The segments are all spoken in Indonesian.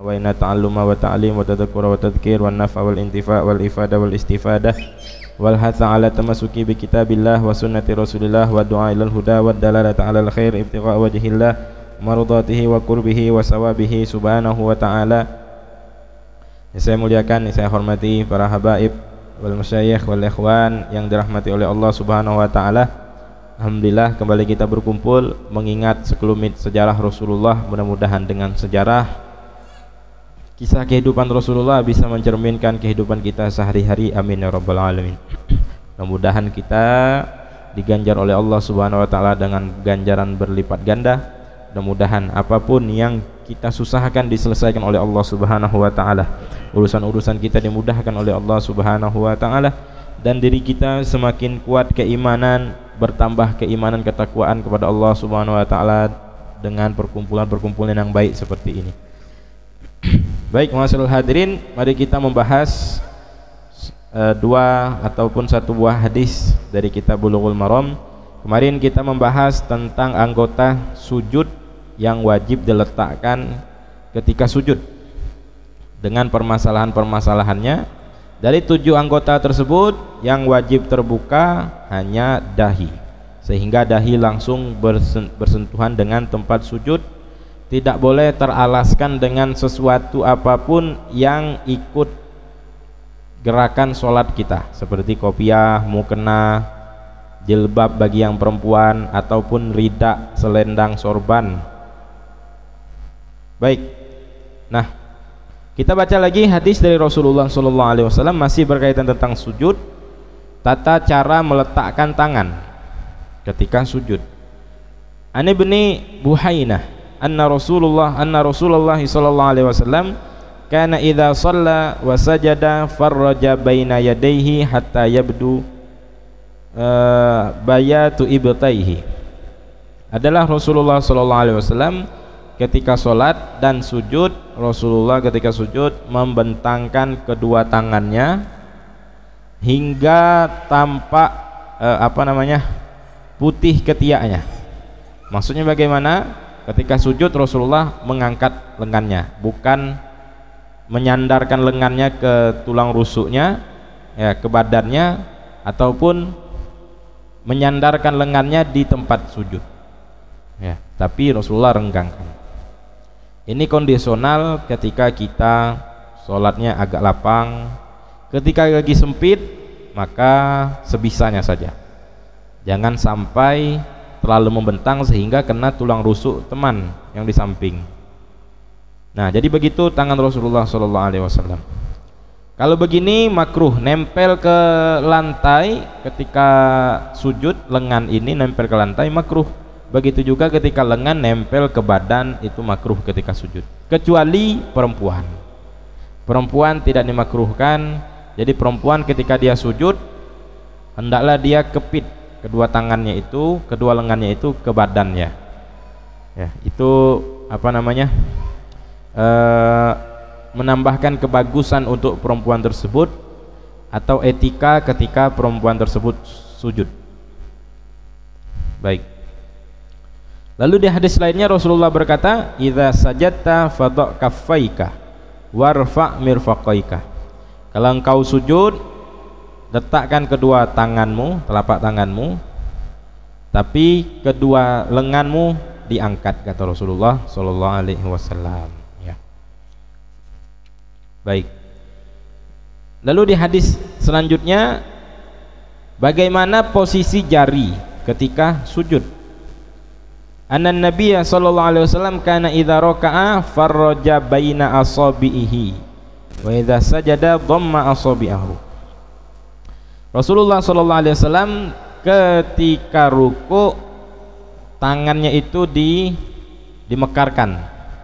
wa inna ta'alluma wa ta'lim wa tadhakkura wa tadhkir wan naf'a wal intifa' wal ifada wal istifadah wal hatha ala tamassuki bi kitabillah wa sunnati rasulillah wa du'a ilal huda wa dalalata ala al khair ibtigha wajhillah mardatihi wa qurbihi wa sawabihi subhanahu wa ta'ala. Saya muliakan, saya hormati para habaib wal masyayikh wal ikhwan yang dirahmati oleh Allah subhanahu wa ta'ala. Alhamdulillah kembali kita berkumpul mengingat sekelumit sejarah Rasulullah. Mudah-mudahan dengan sejarah kisah kehidupan Rasulullah bisa mencerminkan kehidupan kita sehari-hari. Amin ya rabbal alamin. Mudah-mudahan kita diganjar oleh Allah subhanahu wa ta'ala dengan ganjaran berlipat ganda. Mudah-mudahan apapun yang kita susahkan diselesaikan oleh Allah subhanahu wa ta'ala. Urusan-urusan kita dimudahkan oleh Allah subhanahu wa ta'ala. Dan diri kita semakin kuat keimanan, bertambah keimanan ketakwaan kepada Allah subhanahu wa ta'ala dengan perkumpulan-perkumpulan yang baik seperti ini. Baik, ma'asyiral hadirin, mari kita membahas satu buah hadis dari kitab Bulughul Maram. Kemarin kita membahas tentang anggota sujud yang wajib diletakkan ketika sujud dengan permasalahan-permasalahannya. Dari 7 anggota tersebut yang wajib terbuka hanya dahi, sehingga dahi langsung bersentuhan dengan tempat sujud. Tidak boleh teralaskan dengan sesuatu apapun yang ikut gerakan sholat kita, seperti kopiah, mukena, jilbab bagi yang perempuan, ataupun ridak, selendang, sorban. Baik, nah kita baca lagi hadis dari Rasulullah SAW masih berkaitan tentang sujud, tata cara meletakkan tangan ketika sujud. An Ibni Buhainah anna Rasulullah sallallahu alaihi wasallam kana idza shalla wa sajada farraja baina yadayhi hatta yabdu bayatu ibtaihi. Adalah Rasulullah sallallahu alaihi wasallam ketika sholat dan sujud, Rasulullah ketika sujud membentangkan kedua tangannya hingga tampak putih ketiaknya. Maksudnya bagaimana? Ketika sujud Rasulullah mengangkat lengannya, bukan menyandarkan lengannya ke tulang rusuknya, ya, ke badannya, ataupun menyandarkan lengannya di tempat sujud, ya, tapi Rasulullah renggangkan. Ini kondisional ketika kita sholatnya agak lapang. Ketika lagi sempit maka sebisanya saja, jangan sampai terlalu membentang sehingga kena tulang rusuk teman yang di samping. Nah, jadi begitu tangan Rasulullah SAW. Kalau begini makruh, nempel ke lantai ketika sujud, lengan ini nempel ke lantai makruh. Begitu juga ketika lengan nempel ke badan, itu makruh ketika sujud. Kecuali perempuan. Perempuan tidak dimakruhkan. Jadi perempuan ketika dia sujud hendaklah dia kepit kedua tangannya itu, kedua lengannya itu ke badannya. Ya, itu menambahkan kebagusan untuk perempuan tersebut atau etika ketika perempuan tersebut sujud. Baik. Lalu di hadis lainnya Rasulullah berkata, "Idza sajadta fadha kaffaika warfa' mirfaqaika." Kalau engkau sujud, letakkan kedua tanganmu, telapak tanganmu, tapi kedua lenganmu diangkat, kata Rasulullah sallallahu alaihi wasallam, ya. Baik. Lalu di hadis selanjutnya, bagaimana posisi jari ketika sujud? Anna Nabiyya sallallahu alaihi wasallam kana idza raka'a farraja baina asabihi wa idza sajada dhamma asabi'ahu. Rasulullah sallallahu alaihi wasallam ketika ruku tangannya itu dimekarkan.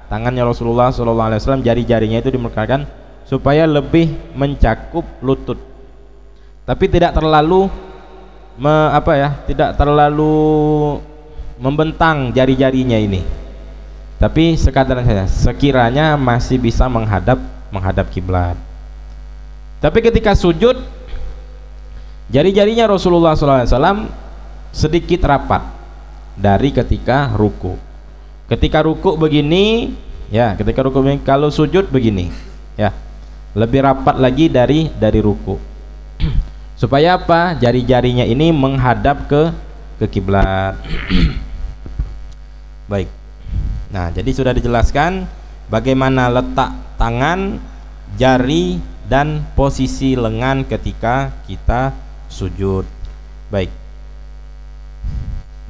Tangannya Rasulullah sallallahu alaihi wasallam, jari-jarinya itu dimekarkan supaya lebih mencakup lutut. Tapi tidak terlalu tidak terlalu membentang jari-jarinya ini, tapi sekadar saja, sekiranya masih bisa menghadap kiblat. Tapi ketika sujud, jari-jarinya Rasulullah SAW sedikit rapat dari ketika ruku. Ketika ruku begini, ya, ketika ruku begini. Kalau sujud begini, ya, lebih rapat lagi dari ruku. Supaya apa? Jari-jarinya ini menghadap ke kiblat. Baik. Nah, jadi sudah dijelaskan bagaimana letak tangan, jari, dan posisi lengan ketika kita sujud. Baik.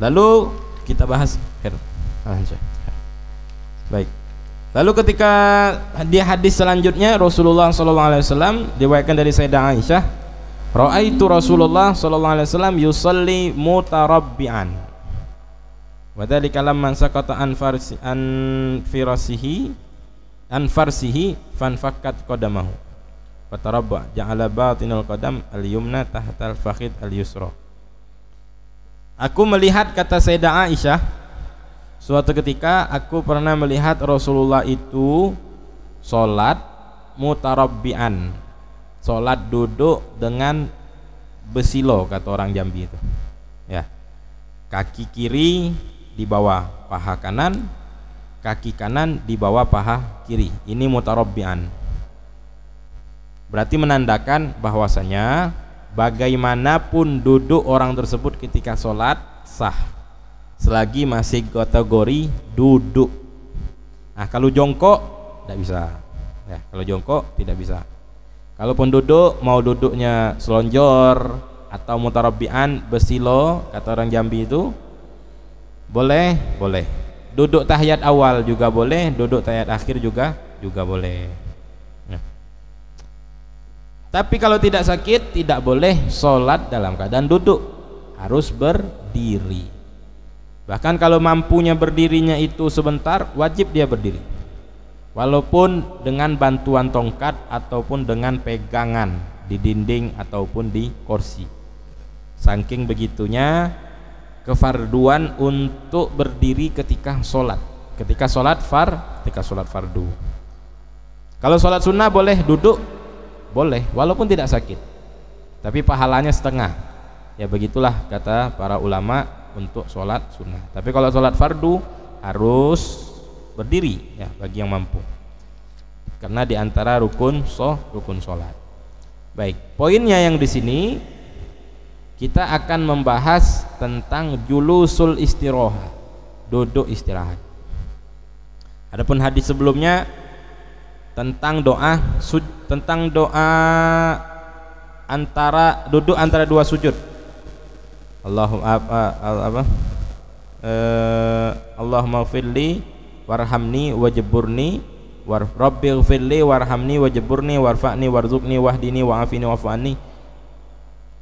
Lalu kita bahas. Baik. Lalu ketika di hadis selanjutnya Rasulullah SAW diriwayatkan dari Sayyidah Aisyah, ra'aitu Rasulullah SAW yusalli mutarabbi'an. Wa dzalika lamman saqata an farsihi fanfakkat qadamahu. Fatarabba ja'ala batinal qadam al-yumna tahta al-fakhid al-yusra. Aku melihat, kata Sayyidah Aisyah, suatu ketika aku pernah melihat Rasulullah itu sholat mutarabbi'an, sholat duduk dengan besilo, kata orang Jambi itu, ya, kaki kiri di bawah paha kanan, kaki kanan di bawah paha kiri. Ini mutarabbi'an, berarti menandakan bahwasanya bagaimanapun duduk orang tersebut ketika sholat sah selagi masih kategori duduk. Nah, kalau jongkok tidak bisa, ya, kalau jongkok tidak bisa. Kalaupun duduk, mau duduknya selonjor atau mutarabbi'an besilo, kata orang Jambi itu, boleh. Duduk tahiyat awal juga boleh, duduk tahiyat akhir juga boleh. Ya. Tapi kalau tidak sakit, tidak boleh sholat dalam keadaan duduk, harus berdiri. Bahkan kalau mampunya berdirinya itu sebentar, wajib dia berdiri, walaupun dengan bantuan tongkat ataupun dengan pegangan di dinding ataupun di kursi. Saking begitunya kefarduan untuk berdiri ketika sholat fardu. Kalau sholat sunnah boleh duduk, boleh, walaupun tidak sakit, tapi pahalanya setengah. Ya, begitulah kata para ulama untuk sholat sunnah. Tapi kalau sholat fardu harus berdiri, ya, bagi yang mampu, karena diantara rukun sholat. Baik, poinnya yang di sini kita akan membahas tentang julusul istirahat, duduk istirahat. Adapun hadis sebelumnya tentang doa duduk antara dua sujud. Allahumma firli warhamni wajburni rabbighfirli warhamni wajburni warfa'ni warzuqni wahdini wa'afini wa'fu'anni.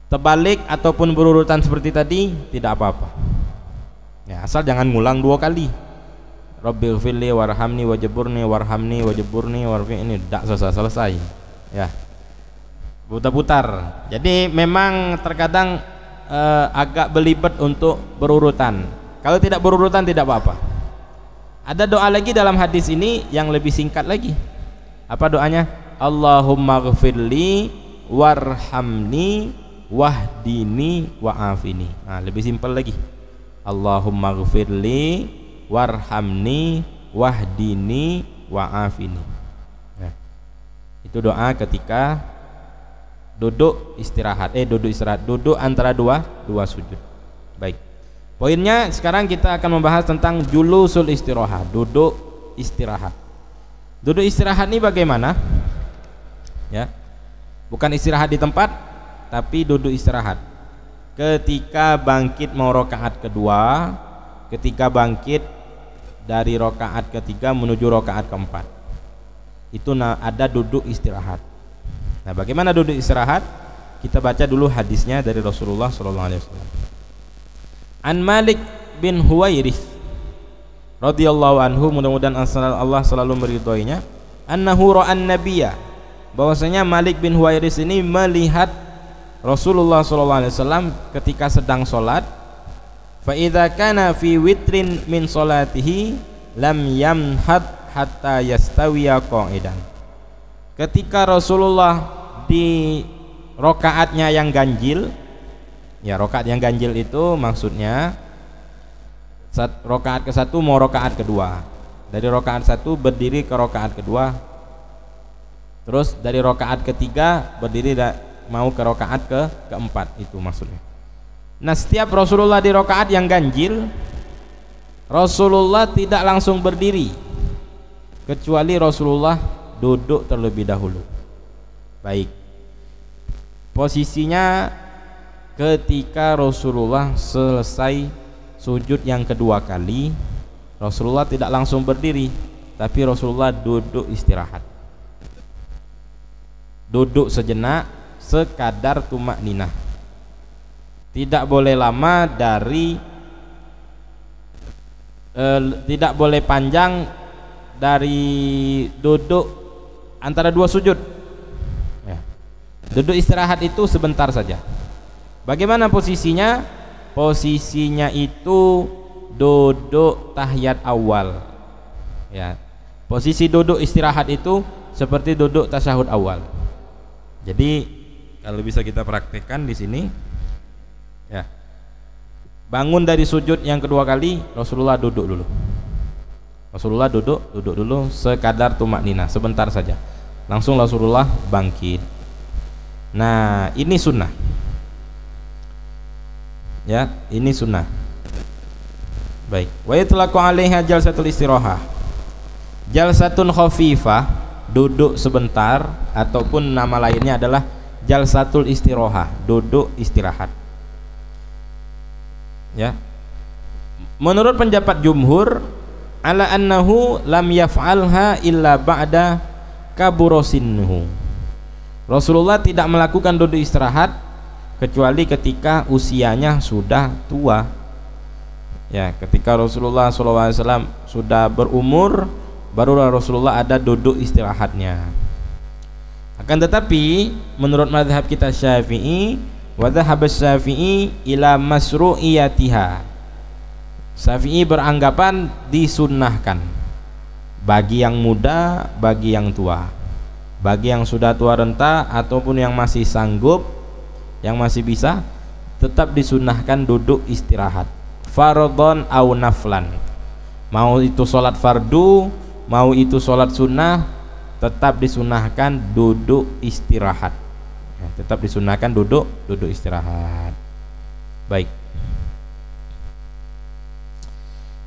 Terbalik ataupun berurutan seperti tadi tidak apa-apa, ya, asal jangan ngulang dua kali. Rabbighfirli warhamni wajburni warhamni wajburni warfa'ni, tidak selesai, ya, putar-putar. Jadi memang terkadang agak belibet untuk berurutan. Kalau tidak berurutan tidak apa-apa. Ada doa lagi dalam hadis ini yang lebih singkat lagi. Apa doanya? Allahumma ghfirli warhamni wahdini wa'afini. Nah, lebih simpel lagi. Allahumma ghfirli warhamni wahdini wa'afini. Nah, itu doa ketika duduk istirahat, duduk antara dua sujud. Baik, poinnya sekarang kita akan membahas tentang julusul istirahat, duduk istirahat. Duduk istirahat ini bagaimana? Ya, bukan istirahat di tempat, tapi duduk istirahat ketika bangkit mau rakaat kedua, ketika bangkit dari rakaat ketiga menuju rakaat keempat, itu ada duduk istirahat. Nah, bagaimana duduk istirahat? Kita baca dulu hadisnya dari Rasulullah SAW. An Malik bin Huwairith radhiyallahu anhu, mudah-mudahan Allah selalu meridhoinya, annahu ra'an nabiyya, bahwasanya Malik bin Huwairith ini melihat Rasulullah SAW ketika sedang sholat. Fa idza kana fi witrin min sholatihi lam yamhad hatta yastawiya qa'idan. Ketika Rasulullah di rokaatnya yang ganjil, ya, rokaat yang ganjil itu maksudnya rokaat ke-1 mau rokaat kedua, Dari rakaat 1 berdiri ke rakaat kedua, terus dari rakaat ketiga berdiri mau ke rakaat keempat, itu maksudnya. Nah, setiap Rasulullah di rakaat yang ganjil, Rasulullah tidak langsung berdiri, kecuali Rasulullah duduk terlebih dahulu. Baik, posisinya ketika Rasulullah selesai sujud yang kedua kali, Rasulullah tidak langsung berdiri, tapi Rasulullah duduk istirahat, duduk sejenak, sekadar tumak ninah. Tidak boleh lama tidak boleh panjang dari duduk antara dua sujud ya. Duduk istirahat itu sebentar saja. Bagaimana posisinya? Posisinya itu duduk tahiyat awal ya. Posisi duduk istirahat itu seperti duduk tasyahud awal. Jadi kalau bisa kita praktekkan di sini ya, bangun dari sujud yang kedua kali, Rasulullah duduk dulu. Rasulullah duduk dulu sekadar tumak nina, sebentar saja. Langsung Rasulullah bangkit. Nah, ini sunnah ya, ini sunnah. Baik, wa yutlaqu 'alaiha jalsatul istirahah, jalsatun khafifah, duduk sebentar, ataupun nama lainnya adalah jalsatul istirahah, duduk istirahat ya. Menurut pendapat jumhur, ala annahu lam yaf'alha illa ba'da kaburosinhu, Rasulullah tidak melakukan duduk istirahat kecuali ketika usianya sudah tua ya. Ketika Rasulullah SAW sudah berumur, barulah Rasulullah ada duduk istirahatnya. Akan tetapi menurut mazhab kita Syafi'i, wa dhahaba Syafi'i ila masru'iyatiha, Syafi'i beranggapan disunnahkan bagi yang muda, bagi yang tua, bagi yang sudah tua renta ataupun yang masih sanggup, yang masih bisa, tetap disunnahkan duduk istirahat, fardhon au naflan. Mau itu sholat fardu, mau itu sholat sunnah, tetap disunahkan duduk istirahat ya, tetap disunahkan duduk istirahat. Baik,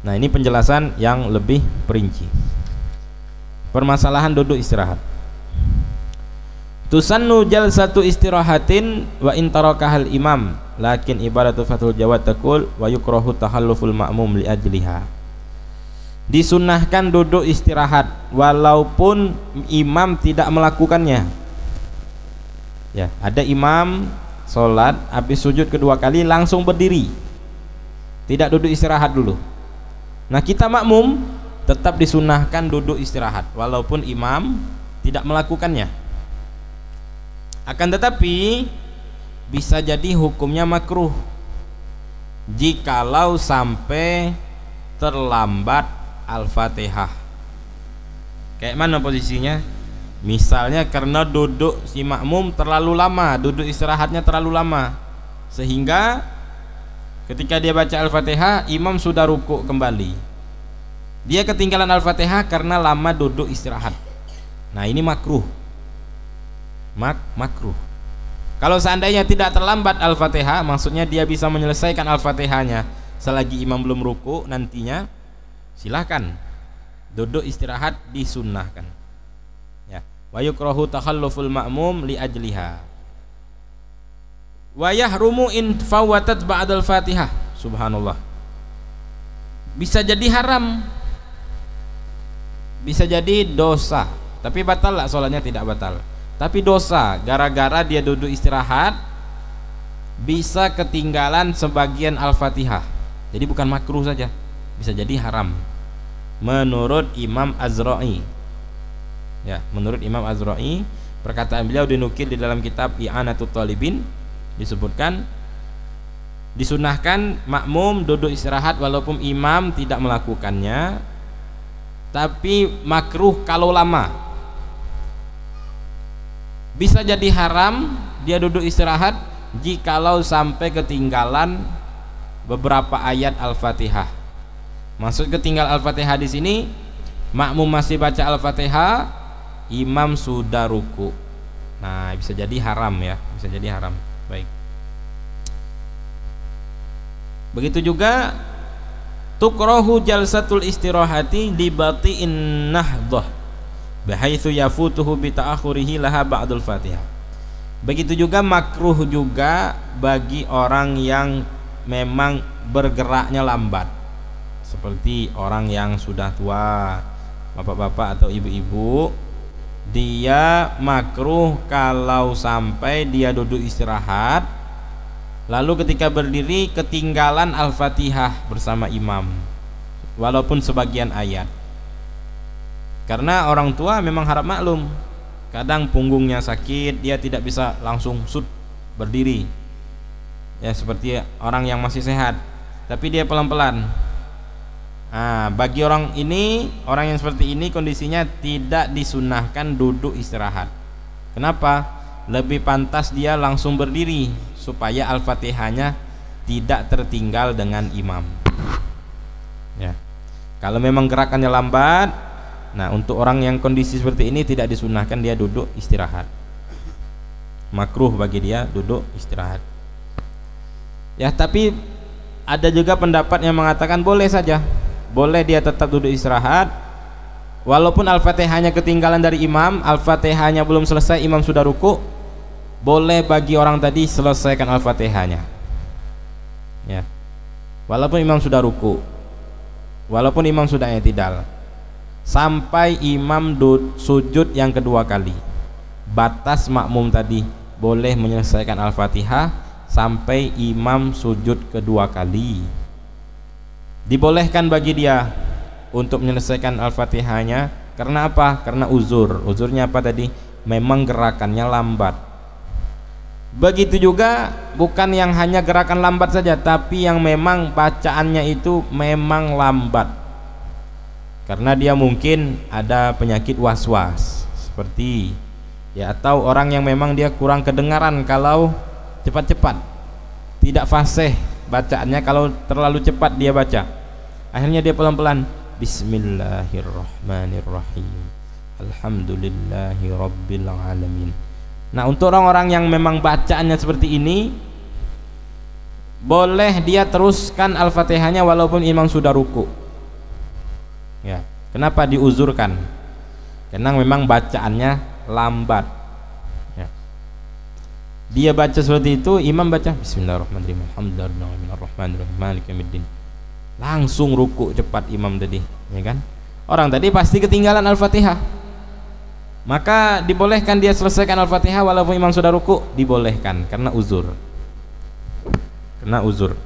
nah ini penjelasan yang lebih perinci permasalahan duduk istirahat. Tusannu jalsatu istirahatin wa in tarakahal imam, lakin ibadatu fathul jawad taqul wa yukrahu tahalluful ma'mum li ajliha. Disunnahkan duduk istirahat walaupun imam tidak melakukannya ya. Ada imam sholat habis sujud kedua kali langsung berdiri, tidak duduk istirahat dulu. Nah, kita makmum tetap disunnahkan duduk istirahat walaupun imam tidak melakukannya. Akan tetapi bisa jadi hukumnya makruh jikalau sampai terlambat Al-Fatihah. Kayak mana posisinya? Misalnya karena duduk si makmum terlalu lama, duduk istirahatnya terlalu lama, sehingga ketika dia baca Al-Fatihah imam sudah rukuk kembali, dia ketinggalan Al-Fatihah karena lama duduk istirahat. Nah, ini makruh. Makruh. Kalau seandainya tidak terlambat Al-Fatihah, maksudnya dia bisa menyelesaikan Al-Fatihahnya selagi imam belum ruku nantinya, silahkan duduk istirahat, disunnahkan ya. Wa yukrahu takhalluful ma'mum li ajliha wa yahrumu in fawatat ba'dal Fatihah. Subhanallah, bisa jadi haram, bisa jadi dosa, tapi batal lah sholatnya, tidak batal, tapi dosa gara-gara dia duduk istirahat bisa ketinggalan sebagian Al-Fatihah. Jadi bukan makruh saja, bisa jadi haram menurut Imam Azra'i ya. Menurut Imam Azra'i, perkataan beliau dinukil di dalam kitab I'anatut Talibin, disebutkan disunahkan makmum duduk istirahat walaupun imam tidak melakukannya, tapi makruh kalau lama. Bisa jadi haram dia duduk istirahat jikalau sampai ketinggalan beberapa ayat Al-Fatihah. Maksud ketinggal Al-Fatihah di sini makmum masih baca Al-Fatihah, imam sudah ruku. Nah, bisa jadi haram ya, bisa jadi haram. Baik. Begitu juga tukrahu jalsatul istirahati li batiin nahdah bihaitsu yafutuhu bi ta'akhurihi laha ba'dul Fatihah. Begitu juga makruh juga bagi orang yang memang bergeraknya lambat, seperti orang yang sudah tua, bapak-bapak atau ibu-ibu. Dia makruh kalau sampai dia duduk istirahat lalu ketika berdiri ketinggalan Al-Fatihah bersama imam walaupun sebagian ayat. Karena orang tua memang harap maklum, kadang punggungnya sakit, dia tidak bisa langsung berdiri ya, seperti orang yang masih sehat, tapi dia pelan-pelan. Nah, bagi orang yang seperti ini kondisinya tidak disunahkan duduk istirahat. Kenapa? Lebih pantas dia langsung berdiri supaya Al-Fatihahnya tidak tertinggal dengan imam ya. Kalau memang gerakannya lambat, nah untuk orang yang kondisi seperti ini tidak disunahkan dia duduk istirahat, makruh bagi dia duduk istirahat ya. Tapi ada juga pendapat yang mengatakan boleh saja, boleh dia tetap duduk istirahat walaupun Al-Fatihahnya ketinggalan dari imam, Al-Fatihahnya belum selesai, imam sudah ruku. Boleh bagi orang tadi selesaikan Al-Fatihahnya ya, walaupun imam sudah ruku, walaupun imam sudah i'tidal, sampai imam sujud yang kedua kali. Batas makmum tadi boleh menyelesaikan Al-Fatihah sampai imam sujud kedua kali. Dibolehkan bagi dia untuk menyelesaikan Al-Fatihahnya. Karena apa? Karena uzur. Uzurnya apa tadi? Memang gerakannya lambat. Begitu juga bukan yang hanya gerakan lambat saja, tapi yang memang bacaannya itu memang lambat. Karena dia mungkin ada penyakit was-was seperti ya, atau orang yang memang dia kurang kedengaran kalau cepat-cepat, tidak fasih bacaannya kalau terlalu cepat dia baca. Akhirnya dia pelan-pelan, Bismillahirrahmanirrahim, Alhamdulillahi Rabbil Alamin. Nah, untuk orang-orang yang memang bacaannya seperti ini, boleh dia teruskan Al-Fatihahnya walaupun imam sudah ruku ya. Kenapa diuzurkan? Karena memang bacaannya lambat ya. Dia baca seperti itu, imam baca Bismillahirrahmanirrahim, Alhamdulillahirrahmanirrahim, Maliki yaumiddin, langsung ruku cepat imam tadi ya kan. Orang tadi pasti ketinggalan Al-Fatihah, maka dibolehkan dia selesaikan Al-Fatihah walaupun imam sudah ruku, dibolehkan karena uzur. Karena uzur.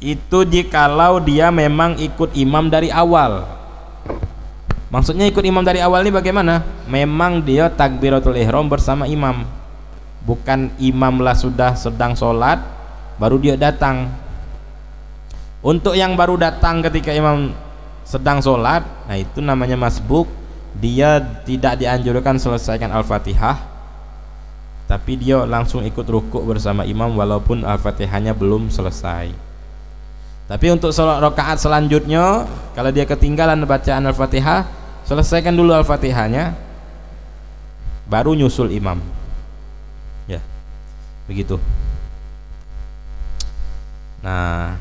Itu jikalau dia memang ikut imam dari awal. Maksudnya ikut imam dari awal ini bagaimana? Memang dia takbiratul ihram bersama imam, bukan imamlah sudah sedang sholat baru dia datang. Untuk yang baru datang ketika imam sedang sholat, nah itu namanya masbuk. Dia tidak dianjurkan selesaikan Al-Fatihah, tapi dia langsung ikut rukuk bersama imam walaupun Al-Fatihahnya belum selesai. Tapi untuk sholat rakaat selanjutnya, kalau dia ketinggalan bacaan Al-Fatihah, selesaikan dulu Al-Fatihahnya baru nyusul imam ya, begitu. Nah,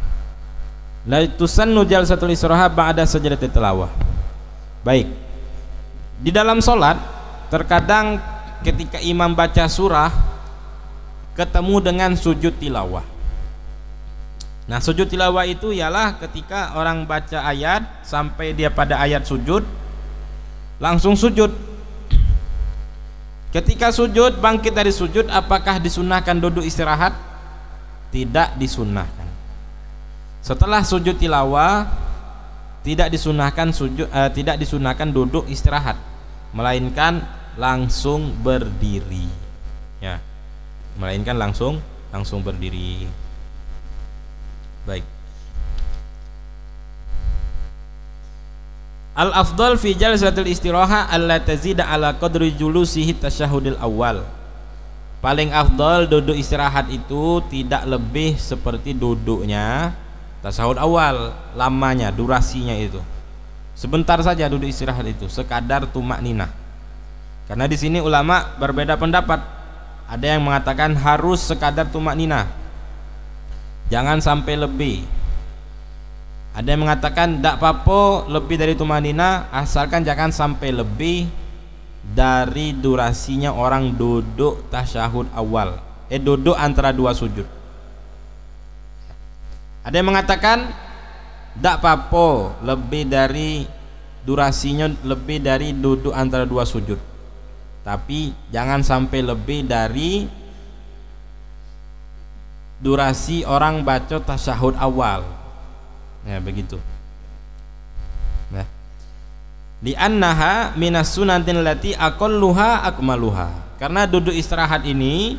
la tusannu jalsatul istirahah ba'da sajdatit tilawah. Baik. Di dalam salat terkadang ketika imam baca surah ketemu dengan sujud tilawah. Nah, sujud tilawah itu ialah ketika orang baca ayat sampai dia pada ayat sujud langsung sujud. Ketika sujud, bangkit dari sujud, apakah disunahkan duduk istirahat? Tidak disunahkan. Setelah sujud tilawah tidak disunahkan duduk istirahat, melainkan langsung berdiri ya, melainkan langsung berdiri. Baik. Al-afdal fi jalsatil istiraha alla tazida ala qadri julusihi tasyahudil awal. Paling afdal duduk istirahat itu tidak lebih seperti duduknya Tasyahud awal lamanya, durasinya itu sebentar saja duduk istirahat itu, sekadar tumak ninah. Karena di sini ulama berbeda pendapat. Ada yang mengatakan harus sekadar tumak ninah, jangan sampai lebih. Ada yang mengatakan tidak apa-apa lebih dari tumak ninah, asalkan jangan sampai lebih dari durasinya orang duduk tasyahud awal, duduk antara dua sujud. Ada yang mengatakan tidak apa-apa lebih dari durasinya, lebih dari duduk antara dua sujud, tapi jangan sampai lebih dari durasi orang baca tasyahud awal. Ya begitu. Nah, li'annaha minas sunatin lati aqalluha akmaluha. Karena duduk istirahat ini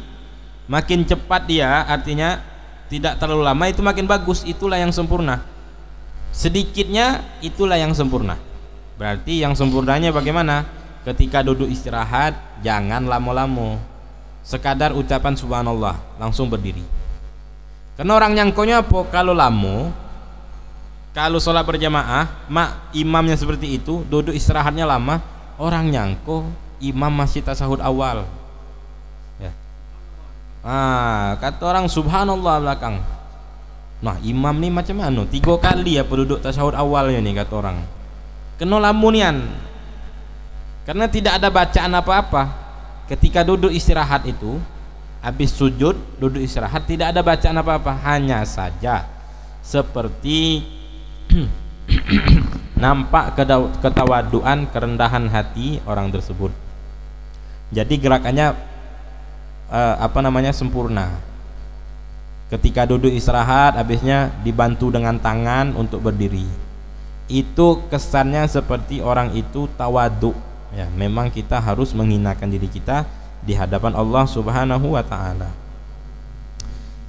makin cepat dia, artinya tidak terlalu lama, itu makin bagus, itulah yang sempurna. Sedikitnya itulah yang sempurna. Berarti yang sempurnanya bagaimana? Ketika duduk istirahat jangan lama-lama, sekadar ucapan subhanallah langsung berdiri. Karena orang nyangkonya apa? Kalau lama, kalau sholat berjamaah imamnya seperti itu, duduk istirahatnya lama, orang nyangko imam masih tasyahud awal. Kata orang subhanallah belakang. Nah imam nih macam mana? 3 kali ya penduduk tasyahud awalnya nih kata orang. Kena lamunian. Karena tidak ada bacaan apa-apa. Ketika duduk istirahat itu, habis sujud duduk istirahat, tidak ada bacaan apa-apa, hanya saja seperti nampak ketawaduan, kerendahan hati orang tersebut. Jadi gerakannya sempurna. Ketika duduk istirahat habisnya dibantu dengan tangan untuk berdiri, itu kesannya seperti orang itu tawadu. Ya, memang kita harus menghinakan diri kita di hadapan Allah Subhanahu wa taala.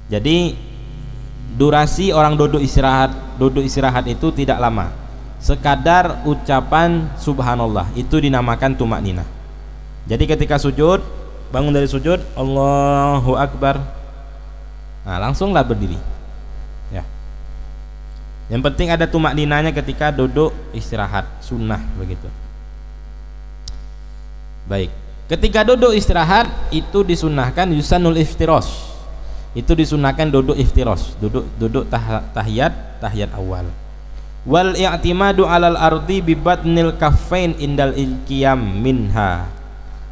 Jadi durasi orang duduk istirahat itu tidak lama, sekadar ucapan subhanallah itu dinamakan tumak ninah. Jadi ketika sujud, bangun dari sujud, Allahu Akbar, nah langsunglah berdiri ya. Yang penting ada tumak ninahnya ketika duduk istirahat, sunnah begitu. Baik, ketika duduk istirahat itu disunnahkan yusanul iftirosh, itu disunnahkan duduk iftirosh, duduk tahiyat awal. Wal i'timadu alal ardi bi batnil kaffain indal qiyam minha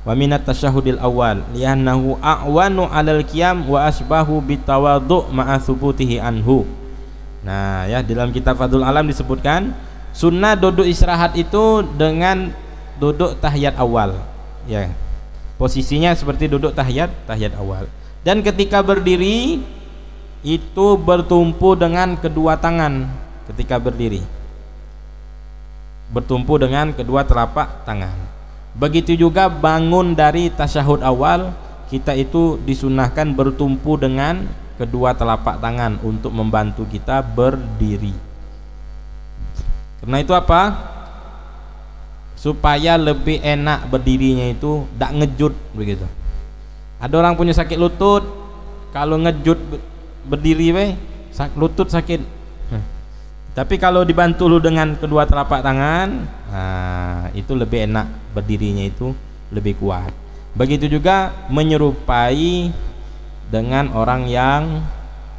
wa minat tasyahudil awal li'annahu a'wanu 'alal qiyam wa asbahu bitawadhu' ma'a thubutihi anhu. Nah ya, dalam kitab Fadhul Alam disebutkan sunnah duduk istirahat itu dengan duduk tahiyat awal ya, posisinya seperti duduk tahiyat awal. Dan ketika berdiri itu bertumpu dengan kedua tangan. Ketika berdiri bertumpu dengan kedua telapak tangan. Begitu juga bangun dari tasyahud awal, kita itu disunahkan bertumpu dengan kedua telapak tangan untuk membantu kita berdiri. Karena itu apa? Supaya lebih enak berdirinya itu, tidak ngejut begitu. Ada orang punya sakit lutut, kalau ngejut berdiri lutut sakit. Tapi kalau dibantu lu dengan kedua telapak tangan, nah itu lebih enak berdirinya, itu lebih kuat. Begitu juga menyerupai dengan orang yang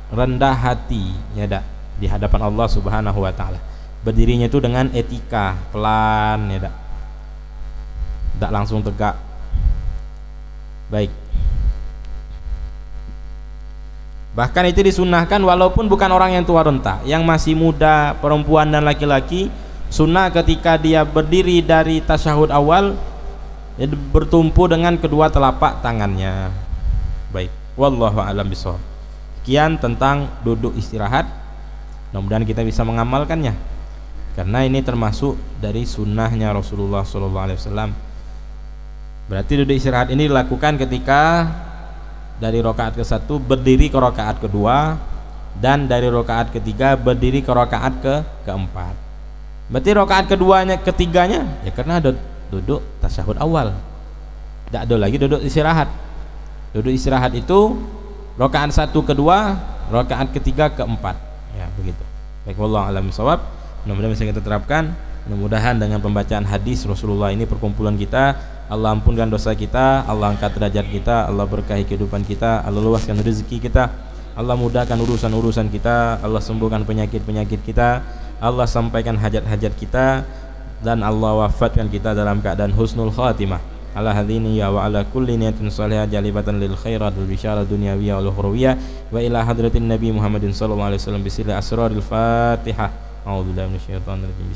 rendah hati ya di hadapan Allah Subhanahu wa taala. Berdirinya itu dengan etika, pelan ya tidak langsung tegak. Baik. Bahkan itu disunnahkan walaupun bukan orang yang tua renta, yang masih muda, perempuan dan laki-laki, sunnah ketika dia berdiri dari tasyahud awal ya, bertumpu dengan kedua telapak tangannya. Baik, wallahu a'lam bishawab. Sekian tentang duduk istirahat. Mudah-mudahan kita bisa mengamalkannya, karena ini termasuk dari sunnahnya Rasulullah SAW. Berarti duduk istirahat ini dilakukan ketika dari rakaat ke-1 berdiri ke rakaat kedua, dan dari rakaat ketiga berdiri ke rakaat keempat. Berarti rakaat ketiganya ya karena ada duduk tasyahud awal, tidak ada lagi duduk istirahat. Duduk istirahat itu rakaat 1 kedua, rakaat ketiga keempat ya begitu. Baik, wallahu a'lam bishawab. Mudah-mudahan bisa kita terapkan. Mudah-mudahan dengan pembacaan hadis Rasulullah ini perkumpulan kita, Allah ampunkan dosa kita, Allah angkat derajat kita, Allah berkahi kehidupan kita, Allah luaskan rezeki kita, Allah mudahkan urusan-urusan kita, Allah sembuhkan penyakit-penyakit kita, Allah sampaikan hajat-hajat kita, dan Allah wafatkan kita dalam keadaan husnul khatimah. Ala hadini ya wa ala kulli niyatin salihah jalibatan lil khairat wal bisyara dunyawiyah wal ukhrawiyah wa ila hadratin nabi Muhammadin sallallahu alaihi wasallam bismillah asraril Fatihah. A'udzubillahi minasyaitonir rajim.